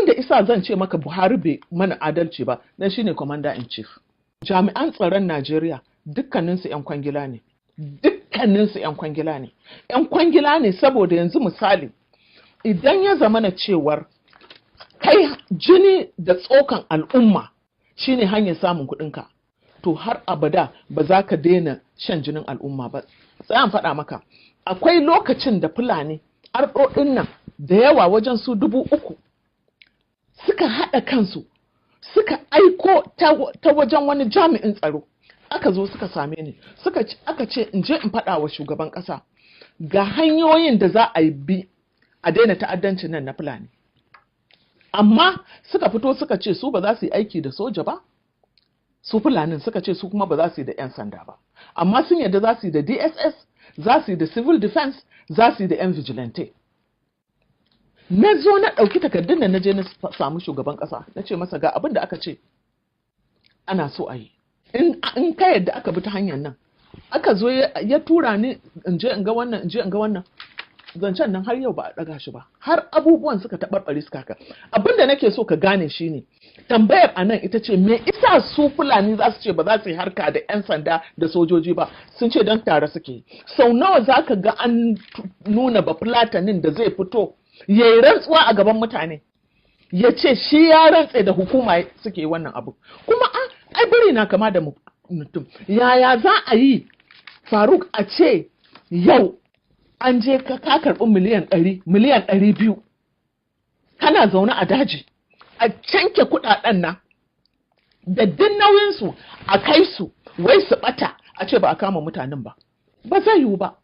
abin da isa zan ce maka Buhari bai mana adalci ba dan shine commander in chief. Jami'an tsaron Najeriya dukkaninsu 'yan kwangila ne. Dukkaninsu 'yan kwangila ne. 'Yan kwangila ne saboda yanzu misali idan ya zama na cewar kai jini da tsokan al'umma shine hanyar samun kuɗinka, to har abada ba za ka daina shan jinin al'umma ba. Sai an faɗa maka akwai lokacin da Fulani arɗoɗin nan da yawa wajen su 3,000 suka haɗa kansu suka aiko ta wajen wani jami'in tsaro aka zo suka same ni aka ce in je in faɗa wa shugaban ƙasa ga hanyoyin da za a yi bi a daina ta'addancin nan na Fulani, amma suka fito suka ce su ba za su yi aiki da soja ba, su Fulanin suka ce su kuma ba za su yi da 'yan sanda ba, amma sun yarda za su yi da DSS, za su yi da civil defense, za su yi da 'yan vigilante. Na zo na ɗauki takardun da na je na samu shugaban ƙasa na ce masa ga abin da aka ce ana so a yi in ka yadda aka bi ta hanyar nan. Aka zo ya tura ni in je in ga wannan in je in ga wannan, zancen nan har yau ba a ɗaga shi ba, har abubuwan suka taɓarɓare suka haka. Abin da nake so ka gane shine tambayar a nan ita ce me isa su Fulani za su ce ba za su yi harka da 'yan sanda da sojoji ba, sun ce don tare suke. Sau nawa za ka ga an nuna ba Fulatanin da zai fito ya yi rantsuwa a gaban mutane ya ce shi ya rantse da hukuma suke yi wannan abu, kuma ai biri na kama da mutum. Yaya za a yi Faruk a ce yau an je ka karɓi miliyan 200 kana zaune a daji a canke kuɗaɗen nan da duk nauyinsu a kai su wai su ɓata a ce ba a kama mutanen ba zai yiwu ba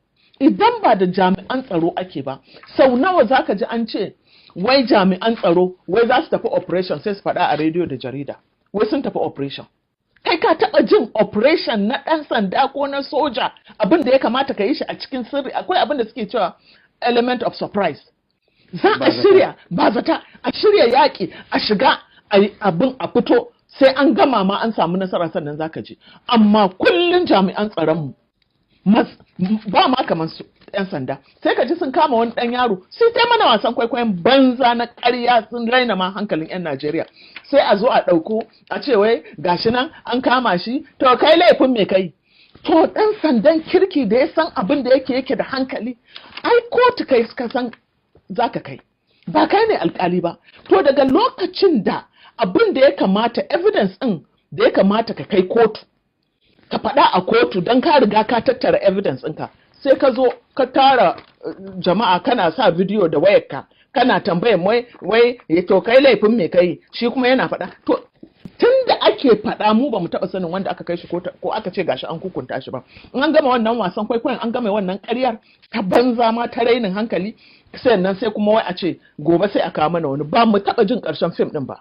idan ba da jami'an tsaro ake ba. Sau nawa za ka ji an ce wai jami'an tsaro wai za su tafi operation sai su faɗa a rediyo da jarida wai sun tafi operation. Kai ka taɓa jin operation na ɗan sanda ko na soja abin da ya kamata ka yi shi a cikin sirri? Akwai abin da suke cewa element of surprise. Za a shirya ba zata a shirya yaƙi a shiga abin a fito sai an gama ma an samu nasara sannan za ka je. Amma kullum jami'an tsaronmu ba ma kamar su 'yan sanda sai ka ji sun kama wani ɗan yaro sai ta mana wasan kwaikwayon banza na ƙarya sun raina ma hankalin 'yan Najeriya. Sai a zo a ɗauko a ce wai gashi nan an kama shi, to kai laifin me kai? To ɗan sandan kirki da ya san abin da yake da hankali ai kotu kai ka san za ka kai, ba kai ne alkali ba. To daga lokacin da abin da ya kamata evidence ɗin da ya kamata ka kai kotu ka faɗa a kotu don ka riga ka tattara evidence ɗinka, sai ka zo ka tara jama'a kana sa bidiyo da wayarka kana tambayan wai to kai laifin me kai, shi kuma yana faɗa. To tun da ake faɗa mu ba mu taɓa sanin wanda aka kai shi ko aka ce gashi an hukunta shi ba. In an gama wannan wasan kwaikwayon an gama wannan ƙaryar ta banza ma ta rainin hankali sannan sai kuma wai a ce gobe sai a kawo mana wani, ba mu taɓa jin ƙarshen fim ɗin ba.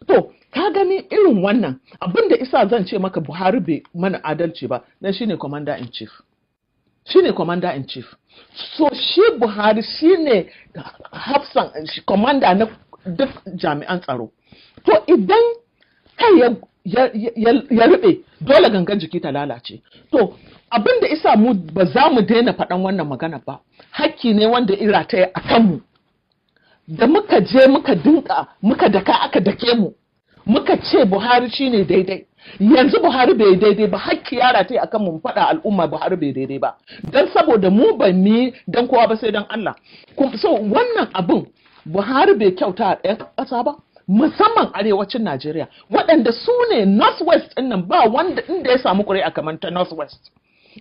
To ka gani irin wannan abin da isa zan ce maka Buhari bai mana adalci ba dan shine commander in chief. Shine commander in chief. So shi Buhari shine hafsan commander na duk jami'an tsaro. To idan kai ya rube dole gangan jiki ta lalace. To abin da isa mu ba za mu daina faɗan wannan magana ba, hakki ne wanda ira ta yi a kanmu. Da muka je muka daka aka dake mu muka ce Buhari shine daidai. Yanzu Buhari bai daidai ba, hakki yara ta yi akan mu faɗa al'umma Buhari bai daidai ba, don saboda mu ba mi dan kowa ba sai dan Allah. So wannan abin Buhari bai kyauta a ɗayan ƙasa ba, musamman arewacin Najeriya waɗanda su ne northwest ɗin nan ba wanda inda ya samu ƙuri'a kamar ta northwest.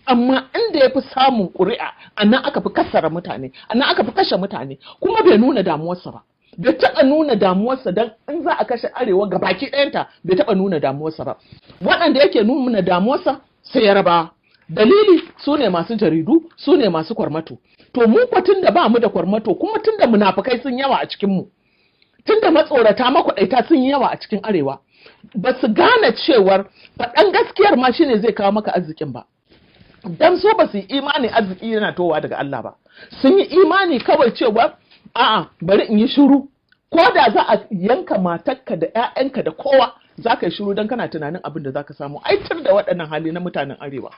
Amma inda ya fi samun ƙuri'a a nan aka fi kasara mutane, a nan aka fi kashe mutane, kuma bai nuna damuwarsa ba. Bai taɓa nuna damuwarsa don in za a kashe arewa ga baki ɗayanta bai taɓa nuna damuwarsa ba. Waɗanda yake nuna damuwarsa sai Yarbawa. Dalili su ne masu jaridu, su ne masu kwarmato. To mu ko tun da ba mu da kwarmato kuma tun da munafukai sun yawa a cikinmu, tun da matsorata makwaɗaita sun yawa a cikin arewa, ba su gane cewar faɗan gaskiyar ma shine zai kawo maka arzikin ba. Dan so ba su yi imani arziki yana towa daga Allah ba, sun yi imani kawai cewa a'a bari in yi shiru, ko da za a yanka matarka da 'ya'yanka da kowa za ka yi shiru don kana tunanin abin da za ka samu. Aitar da waɗannan hali na mutanen arewa.